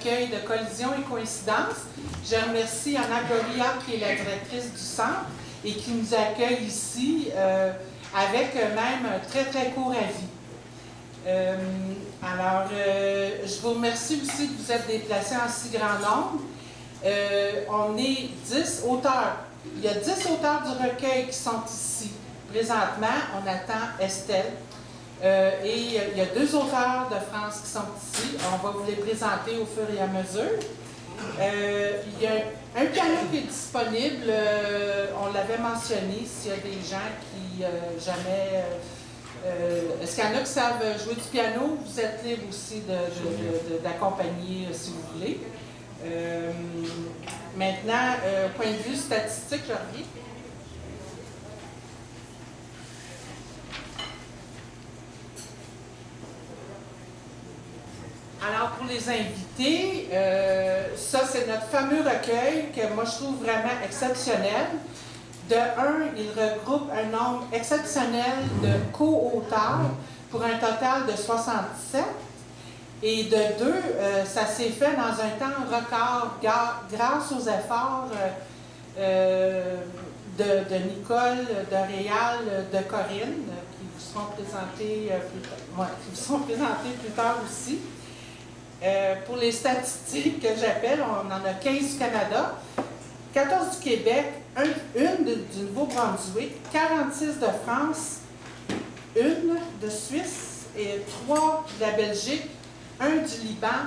recueil de Collision et Coïncidence. Je remercie Anna Goria, qui est la directrice du centre et qui nous accueille ici avec même un très, très court avis. Je vous remercie aussi de vous être déplacés en si grand nombre. On est 10 auteurs. Il y a 10 auteurs du recueil qui sont ici. Présentement, on attend Estelle. Et il y a 2 auteurs de France qui sont ici. On va vous les présenter au fur et à mesure. Il y a un piano qui est disponible. On l'avait mentionné. S'il y a des gens qui jamais... est-ce qu'il y en a qui savent jouer du piano? Vous êtes libre aussi d'accompagner si vous voulez. Maintenant, point de vue statistique, je reviens. Alors, pour les invités, ça, c'est notre fameux recueil que moi, je trouve vraiment exceptionnel. De un, il regroupe un nombre exceptionnel de co-auteurs pour un total de 67. Et de 2, ça s'est fait dans un temps record grâce aux efforts de Nicole, de Réal, de Corinne, qui vous seront présentés plus tard aussi. Pour les statistiques que j'appelle, on en a 15 du Canada, 14 du Québec, une du Nouveau-Brunswick, 46 de France, une de Suisse et 3 de la Belgique, un du Liban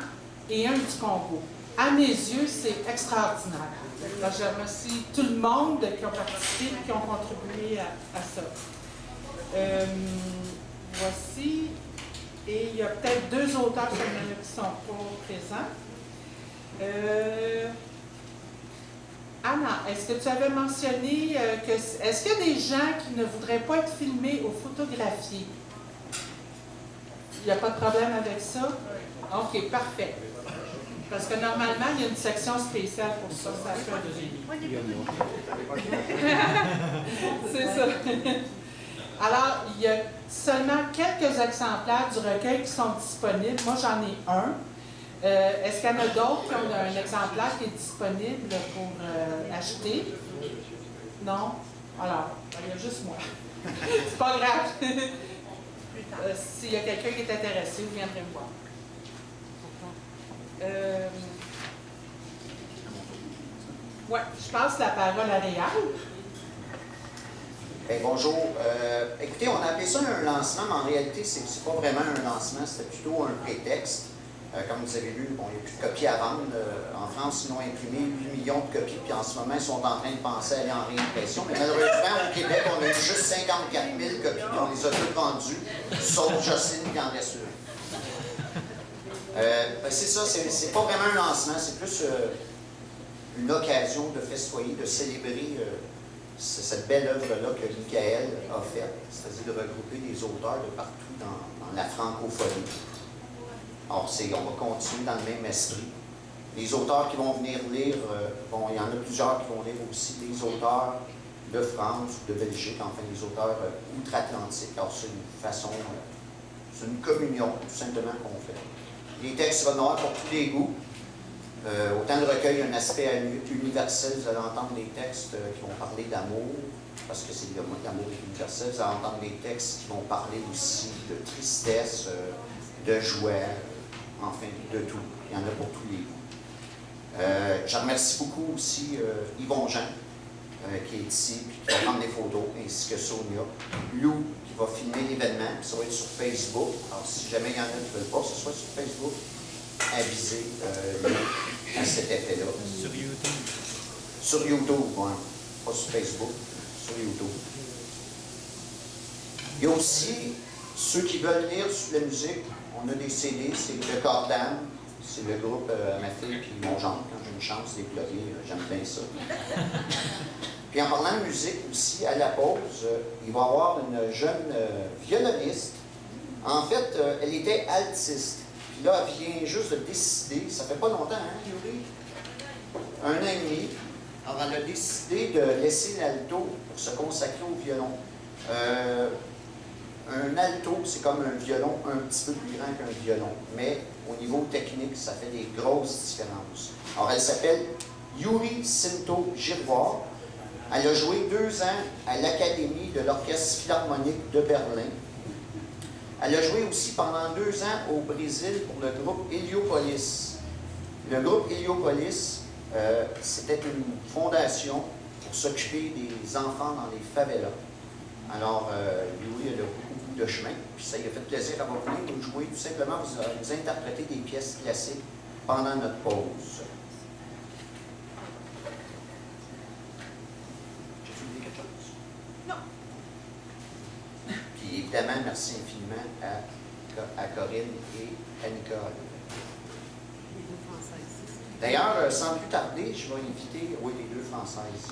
et un du Congo. À mes yeux, c'est extraordinaire. Alors, je remercie tout le monde qui ont participé et qui ont contribué à ça. Voici. Et il y a peut-être 2 auteurs qui ne sont pas présents. Anna, est-ce que tu avais mentionné que... Est-ce qu'il y a des gens qui ne voudraient pas être filmés ou photographiés? Il n'y a pas de problème avec ça? OK, parfait. Parce que normalement, il y a une section spéciale pour ça. C'est ça. Alors, il y a seulement quelques exemplaires du recueil qui sont disponibles. Moi, j'en ai un. Est-ce qu'il y en a d'autres qui ont un exemplaire qui est disponible pour acheter? Non? Alors, il y a juste moi. C'est pas grave. S'il y a quelqu'un qui est intéressé, vous viendrez me voir. Oui, je passe la parole à Réal. Bonjour. Écoutez, on a appelé ça un lancement, mais en réalité, c'est pas vraiment un lancement, c'était plutôt un prétexte. Comme vous avez vu, bon, il n'y a plus de copies à vendre. En France, ils ont imprimé 8 millions de copies, puis en ce moment, ils sont en train de penser à aller en réimpression. Mais malheureusement, au Québec, on a eu juste 54 000 copies, puis on les a toutes vendues, sauf Jocelyne qui en reste une. C'est ça, c'est pas vraiment un lancement, c'est plus une occasion de festoyer, de célébrer cette belle œuvre-là que Michael a faite, c'est-à-dire de regrouper des auteurs de partout dans la francophonie. Alors, on va continuer dans le même esprit. Les auteurs qui vont venir lire, il y en a plusieurs qui vont lire aussi des auteurs de France, de Belgique, enfin des auteurs outre-Atlantique. Alors, c'est une façon, c'est une communion, tout simplement, qu'on fait. Les textes vont avoir pour tous les goûts. Autant le recueil a un aspect universel, vous allez entendre des textes qui vont parler d'amour, parce que c'est évidemment l'amour est universel. Vous allez entendre des textes qui vont parler aussi de tristesse, de joie, enfin de tout. Il y en a pour tous les goûts. Je remercie beaucoup aussi Yvon Jean, qui est ici, puis qui va prendre des photos, ainsi que Sonia. Lou, qui va filmer l'événement, ça va être sur Facebook. Alors, si jamais il y en a qui ne veulent pas que ce soit sur Facebook, aviser à cet effet-là. Sur YouTube. Sur YouTube, oui. Pas sur Facebook, sur YouTube. Il y a aussi ceux qui veulent lire sur la musique. On a des CD, c'est le Corps d'âme. C'est le groupe à ma fille puis mon gendre. Quand j'ai une chance d'éployer, j'aime bien ça. Puis en parlant de musique aussi, à la pause, il va y avoir une jeune violoniste. En fait, elle était altiste. Puis là, elle vient juste de décider, ça fait pas longtemps, hein, Yuri? 1 an et demi. Alors, elle a décidé de laisser l'alto pour se consacrer au violon. Un alto, c'est comme un violon un petit peu plus grand qu'un violon. Mais au niveau technique, ça fait des grosses différences. Alors, elle s'appelle Yuri Sinto-Girvois. Elle a joué 2 ans à l'Académie de l'Orchestre Philharmonique de Berlin. Elle a joué aussi pendant 2 ans au Brésil pour le groupe Heliopolis. Le groupe Heliopolis, c'était une fondation pour s'occuper des enfants dans les favelas. Alors, Yuri, elle a beaucoup de chemin, puis ça lui a fait plaisir à venir nous jouer, tout simplement, vous interpréter des pièces classiques pendant notre pause. J'ai-tu oublié quelque chose? Non. Puis évidemment, merci infiniment à Corinne et à Nicole. D'ailleurs, sans plus tarder, je vais inviter, oui, les 2 Françaises.